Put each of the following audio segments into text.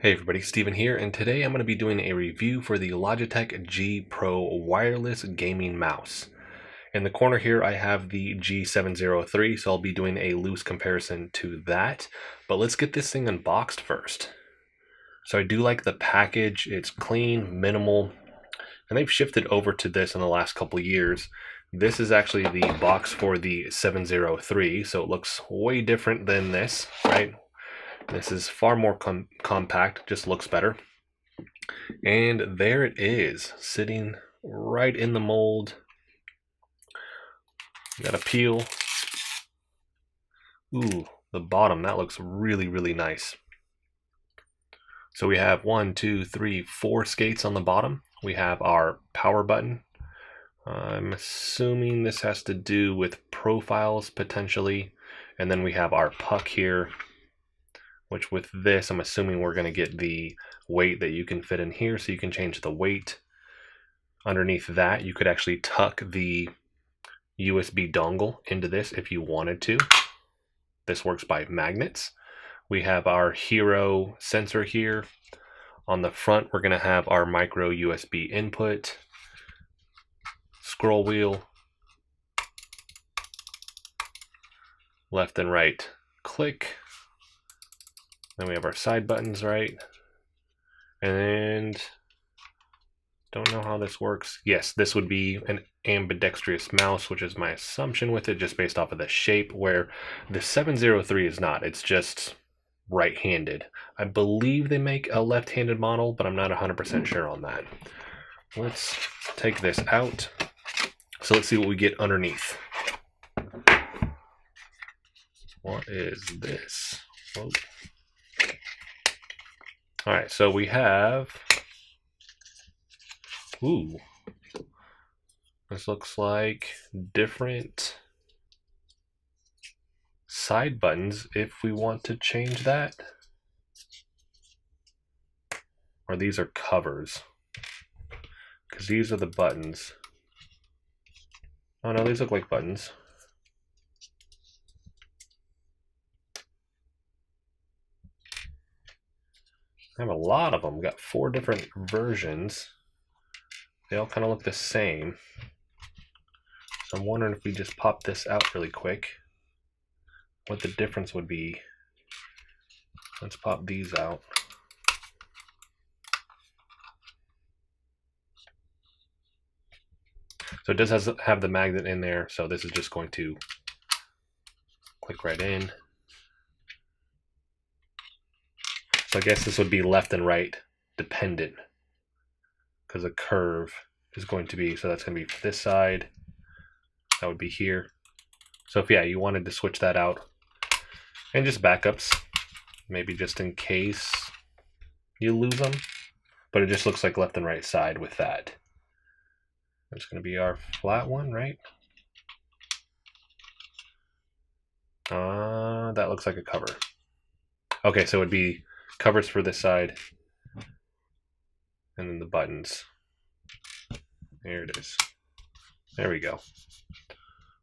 Hey everybody, Steven here, and today I'm going to be doing a review for the Logitech G Pro wireless gaming mouse. In the corner here I have the G703, so I'll be doing a loose comparison to that, but let's get this thing unboxed first. So I do like the package, it's clean, minimal, and they've shifted over to this in the last couple years. This is actually the box for the 703, so it looks way different than this, right? This is far more compact, just looks better. And there it is, sitting right in the mold. Got a peel. Ooh, the bottom, that looks really, really nice. So we have 1, 2, 3, 4 skates on the bottom. We have our power button. I'm assuming this has to do with profiles potentially. And then we have our puck here, which with this, I'm assuming we're going to get the weight that you can fit in here, so you can change the weight. Underneath that, you could actually tuck the USB dongle into this if you wanted to. This works by magnets. We have our Hero sensor here. On the front, we're going to have our micro USB input, scroll wheel, left and right click. Then we have our side buttons, right? And don't know how this works. Yes, this would be an ambidextrous mouse, which is my assumption with it, just based off of the shape, where the 703 is not. It's just right-handed. I believe they make a left-handed model, but I'm not 100% sure on that. Let's take this out. So let's see what we get underneath. What is this? Whoa. All right, so we have, ooh, this looks like different side buttons if we want to change that. Or these are covers, because these are the buttons. Oh no, these look like buttons. I have a lot of them. Got 4 different versions. They all kind of look the same. So I'm wondering if we just pop this out really quick, what the difference would be. Let's pop these out. So it does have the magnet in there, so this is just going to click right in. So I guess this would be left and right dependent, because a curve is going to be, so that's going to be this side, that would be here. So if, yeah, you wanted to switch that out, and just backups, maybe just in case you lose them, but it just looks like left and right side with that. That's going to be our flat one, right? That looks like a cover. Okay, so it would be covers for this side, and then the buttons. There it is. There we go.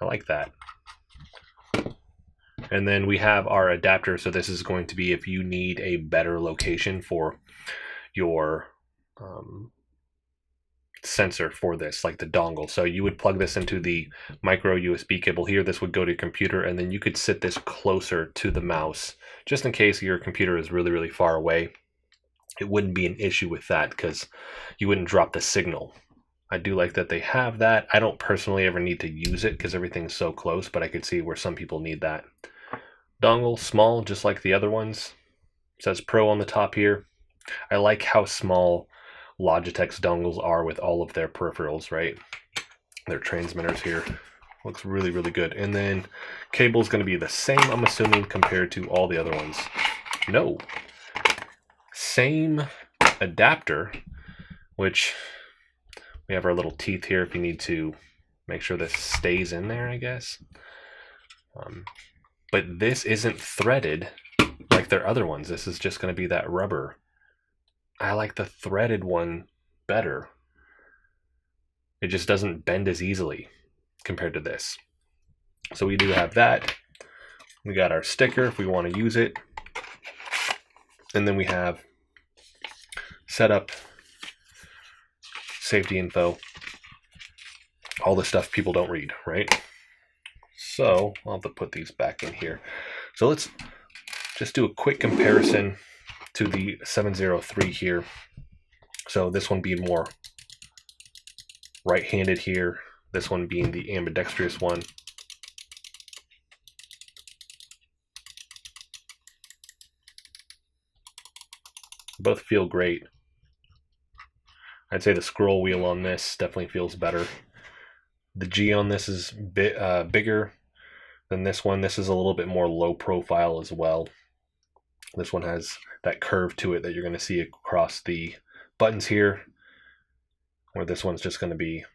I like that. And then we have our adapter, so this is going to be if you need a better location for your sensor for this, like the dongle. So you would plug this into the micro USB cable here. This would go to your computer, and then you could sit this closer to the mouse, just in case your computer is really, really far away. It wouldn't be an issue with that because you wouldn't drop the signal. I do like that they have that. I don't personally ever need to use it because everything's so close, but I could see where some people need that. Dongle, small, just like the other ones. It says Pro on the top here. I like how small Logitech's dongles are with all of their peripherals, right? Their transmitters here. Looks really, really good. And then cable's going to be the same, I'm assuming, compared to all the other ones. No. Same adapter, which we have our little teeth here if you need to make sure this stays in there, I guess. But this isn't threaded like their other ones. This is just going to be that rubber. I like the threaded one better. It just doesn't bend as easily compared to this. So we do have that. We got our sticker if we want to use it. And then we have setup, safety info, all the stuff people don't read, right? So I'll have to put these back in here. So let's just do a quick comparison to the 703 here. So this one being more right-handed here, this one being the ambidextrous one. Both feel great. I'd say the scroll wheel on this definitely feels better. The G on this is bigger than this one. This is a little bit more low profile as well. This one has that curve to it that you're going to see across the buttons here, where this one's just going to be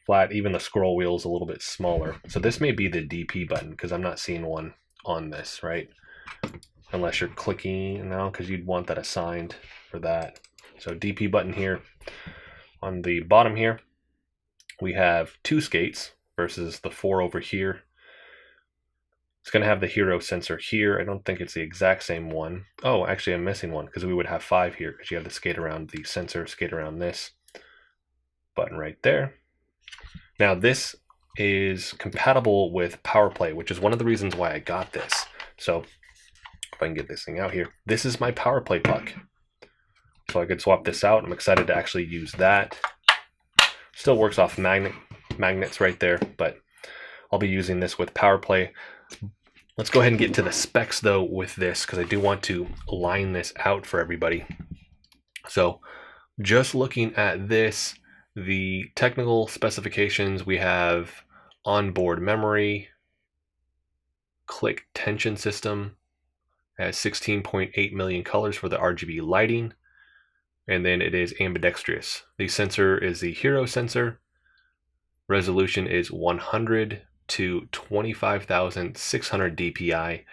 flat. Even the scroll wheel is a little bit smaller. So this may be the DP button, because I'm not seeing one on this, right? Unless you're clicking now, because you'd want that assigned for that. So DP button here. On the bottom here, we have 2 skates versus the 4 over here. It's going to have the hero sensor here. I don't think it's the exact same one. Oh, actually I'm missing one, because we would have 5 here, because you have the skate around the sensor, skate around this button right there. Now this is compatible with Powerplay, which is one of the reasons why I got this. So if I can get this thing out here, this is my Powerplay puck. So I could swap this out. I'm excited to actually use that. Still works off magnets right there, but I'll be using this with Powerplay. Let's go ahead and get to the specs though with this, because I do want to line this out for everybody. So just looking at this, the technical specifications, we have onboard memory, click tension system, has 16.8 million colors for the RGB lighting, and then it is ambidextrous. The sensor is the hero sensor. Resolution is 100 to 25,600 dpi.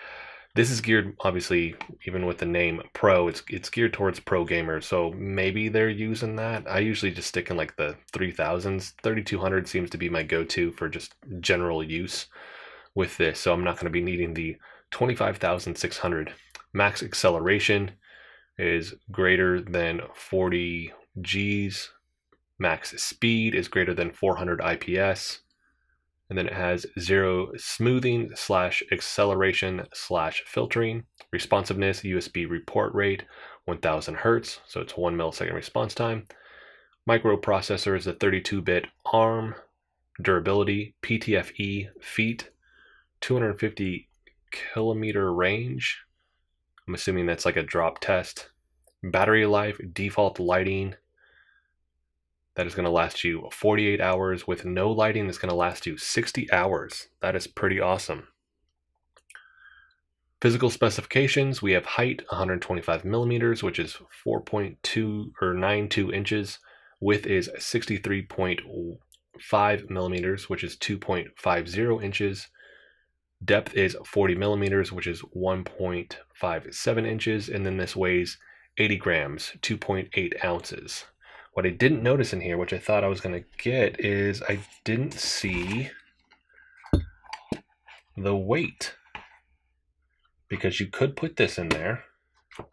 This is geared, obviously, even with the name Pro, it's geared towards pro gamers, so maybe they're using that. I usually just stick in like the 3000s. 3200 seems to be my go-to for just general use with this, so I'm not going to be needing the 25,600. Max acceleration is greater than 40 Gs. Max speed is greater than 400 IPS. And then it has 0 smoothing / acceleration / filtering. Responsiveness, USB report rate, 1000 Hertz, so it's 1 millisecond response time. Microprocessor is a 32-bit ARM. Durability, PTFE, feet, 250 kilometer range. I'm assuming that's like a drop test. Battery life, default lighting, that is going to last you 48 hours. With no lighting, it's going to last you 60 hours. That is pretty awesome. Physical specifications, we have height 125 millimeters, which is 4.2 or 92 inches. Width is 63.5 millimeters, which is 2.50 inches. Depth is 40 millimeters, which is 1.57 inches. And then this weighs 80 grams, 2.8 ounces. What I didn't notice in here, which I thought I was going to get, is I didn't see the weight, because you could put this in there.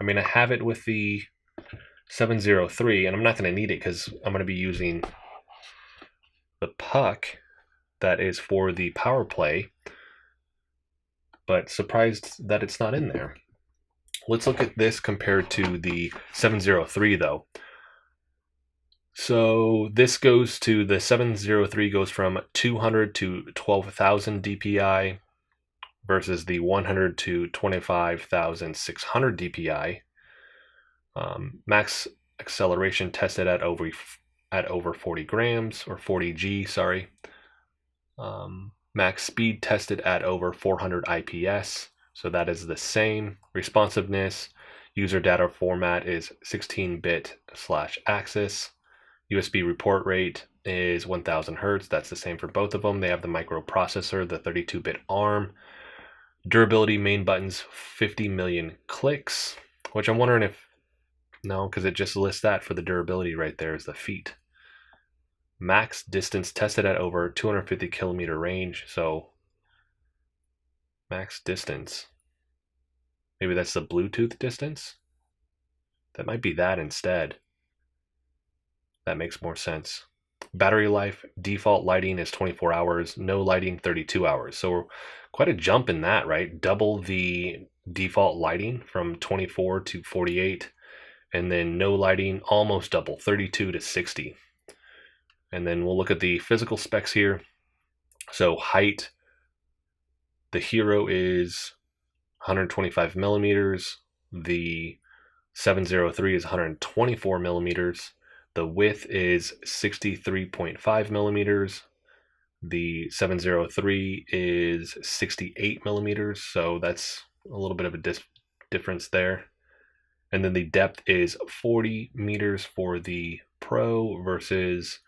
I mean, I have it with the 703, and I'm not going to need it because I'm going to be using the puck that is for the Powerplay, but surprised that it's not in there. Let's look at this compared to the 703 though. So this goes to, the 703 goes from 200 to 12,000 dpi versus the 100 to 25,600 dpi. Max acceleration tested at over 40 grams, or 40 G, sorry. Max speed tested at over 400 IPS, so that is the same. Responsiveness, user data format is 16-bit / axis. USB report rate is 1000 Hertz. That's the same for both of them. They have the microprocessor, the 32-bit ARM. Durability, main buttons, 50 million clicks, which I'm wondering if, no, because it just lists that for the durability right there is the feet. Max distance tested at over 250 kilometer range, so max distance. Maybe that's the Bluetooth distance? That might be that instead. That makes more sense. Battery life, default lighting is 24 hours, no lighting 32 hours. So quite a jump in that, right? Double the default lighting from 24 to 48, and then no lighting almost double, 32 to 60. And then we'll look at the physical specs here. So height, the Hero is 125 millimeters. The 703 is 124 millimeters. The width is 63.5 millimeters. The 703 is 68 millimeters, so that's a little bit of a difference there. And then the depth is 40 meters for the Pro versus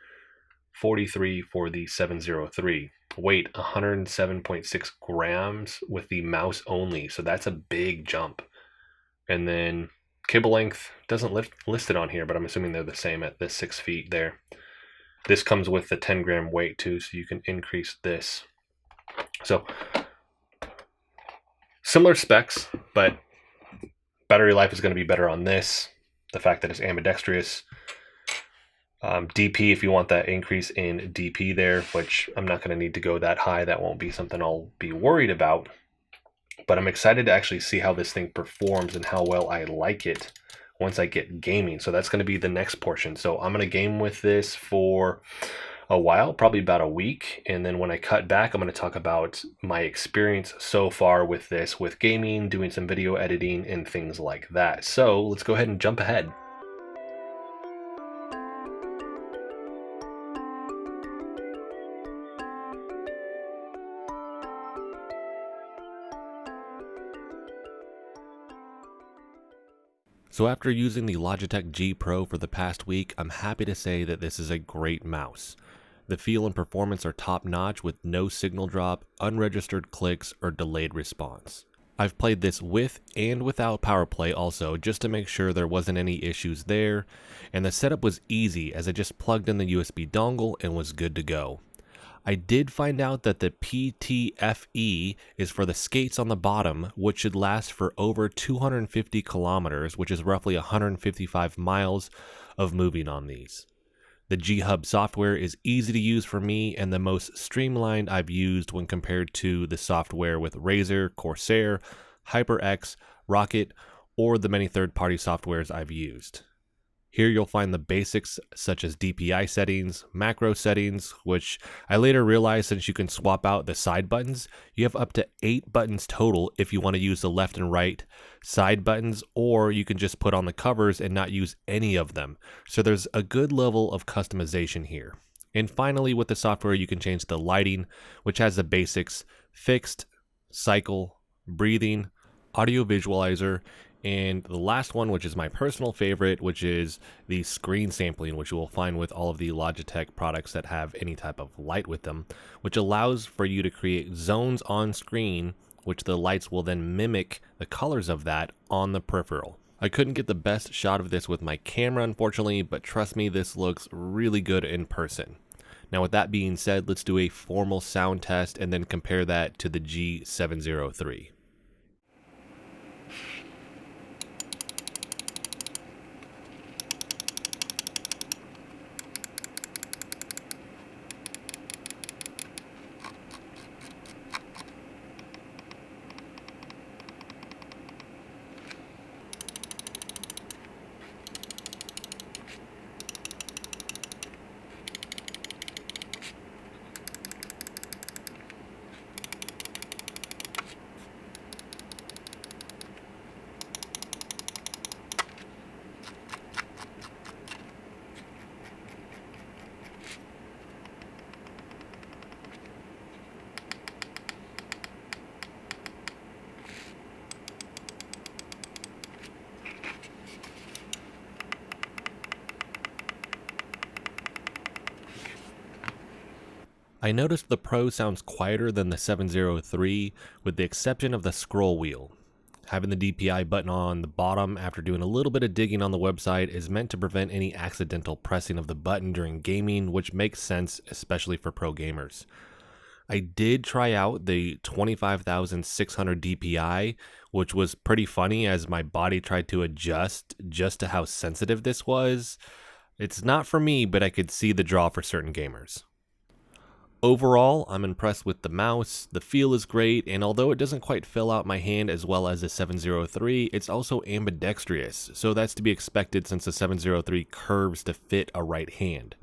43 for the 703. Weight 107.6 grams with the mouse only, so that's a big jump. And then cable length doesn't list it on here, but I'm assuming they're the same at the 6 feet there. This comes with the 10 gram weight too, so you can increase this. So similar specs, but battery life is going to be better on this. The fact that it's ambidextrous. DP, if you want that increase in DP there, which I'm not going to need to go that high. That won't be something I'll be worried about. But I'm excited to actually see how this thing performs and how well I like it once I get gaming. So that's going to be the next portion. So I'm going to game with this for a while, probably about a week. And then when I cut back, I'm going to talk about my experience so far with this, with gaming, doing some video editing and things like that. So let's go ahead and jump ahead. So after using the Logitech G Pro for the past week, I'm happy to say that this is a great mouse. The feel and performance are top notch with no signal drop, unregistered clicks, or delayed response. I've played this with and without Powerplay also, just to make sure there wasn't any issues there, and the setup was easy as I just plugged in the USB dongle and was good to go. I did find out that the PTFE is for the skates on the bottom, which should last for over 250 kilometers, which is roughly 155 miles of moving on these. The G-Hub software is easy to use for me and the most streamlined I've used when compared to the software with Razer, Corsair, HyperX, Rocket, or the many third-party softwares I've used. Here you'll find the basics such as DPI settings, macro settings, which I later realized since you can swap out the side buttons, you have up to 8 buttons total if you want to use the left and right side buttons, or you can just put on the covers and not use any of them. So there's a good level of customization here. And finally, with the software, you can change the lighting, which has the basics: fixed, cycle, breathing, audio visualizer, and the last one, which is my personal favorite, which is the screen sampling, which you will find with all of the Logitech products that have any type of light with them, which allows for you to create zones on screen, which the lights will then mimic the colors of that on the peripheral. I couldn't get the best shot of this with my camera, unfortunately, but trust me, this looks really good in person. Now, with that being said, let's do a formal sound test and then compare that to the G703. I noticed the Pro sounds quieter than the 703, with the exception of the scroll wheel. Having the DPI button on the bottom after doing a little bit of digging on the website is meant to prevent any accidental pressing of the button during gaming, which makes sense, especially for pro gamers. I did try out the 25,600 DPI, which was pretty funny as my body tried to adjust just to how sensitive this was. It's not for me, but I could see the draw for certain gamers. Overall, I'm impressed with the mouse. The feel is great, and although it doesn't quite fill out my hand as well as the 703, it's also ambidextrous, so that's to be expected since the 703 curves to fit a right hand.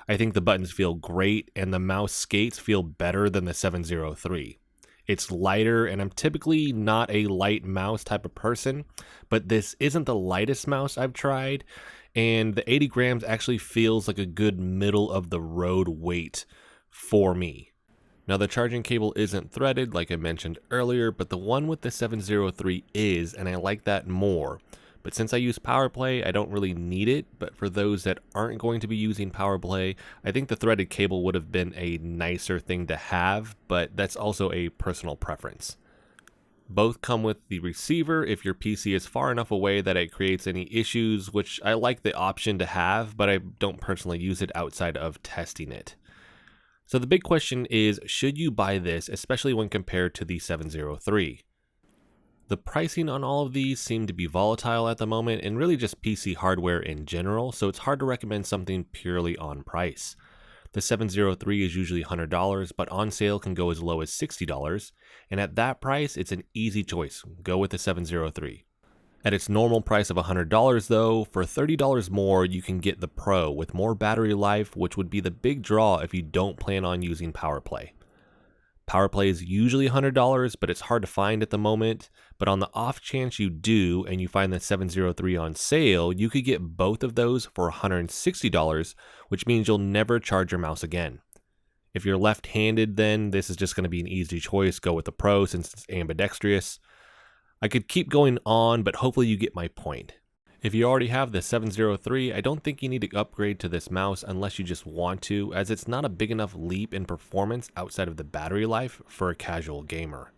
I think the buttons feel great, and the mouse skates feel better than the 703. It's lighter, and I'm typically not a light mouse type of person, but this isn't the lightest mouse I've tried, and the 80 grams actually feels like a good middle of the road weight for me. Now the charging cable isn't threaded like I mentioned earlier, but the one with the 703 is, and I like that more. But since I use Powerplay, I don't really need it, but for those that aren't going to be using Powerplay, I think the threaded cable would have been a nicer thing to have, but that's also a personal preference. Both come with the receiver if your PC is far enough away that it creates any issues, which I like the option to have, but I don't personally use it outside of testing it. So the big question is, should you buy this, especially when compared to the 703? The pricing on all of these seem to be volatile at the moment, and really just PC hardware in general, so it's hard to recommend something purely on price. The 703 is usually $100, but on sale can go as low as $60, and at that price, it's an easy choice. Go with the 703. At its normal price of $100 though, for $30 more you can get the Pro with more battery life, which would be the big draw if you don't plan on using Powerplay. Powerplay is usually $100, but it's hard to find at the moment, but on the off chance you do and you find the 703 on sale, you could get both of those for $160, which means you'll never charge your mouse again. If you're left-handed, then this is just going to be an easy choice. Go with the Pro since it's ambidextrous. I could keep going on, but hopefully you get my point. If you already have the 703, I don't think you need to upgrade to this mouse unless you just want to, as it's not a big enough leap in performance outside of the battery life for a casual gamer.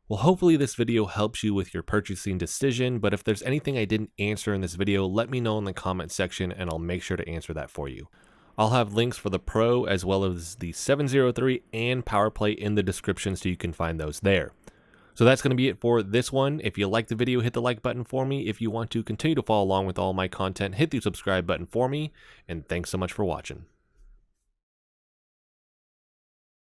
Well, hopefully this video helps you with your purchasing decision, but if there's anything I didn't answer in this video, let me know in the comment section and I'll make sure to answer that for you. I'll have links for the Pro as well as the 703 and Powerplay in the description so you can find those there. So that's going to be it for this one. If you liked the video, hit the like button for me. If you want to continue to follow along with all my content, hit the subscribe button for me. And thanks so much for watching.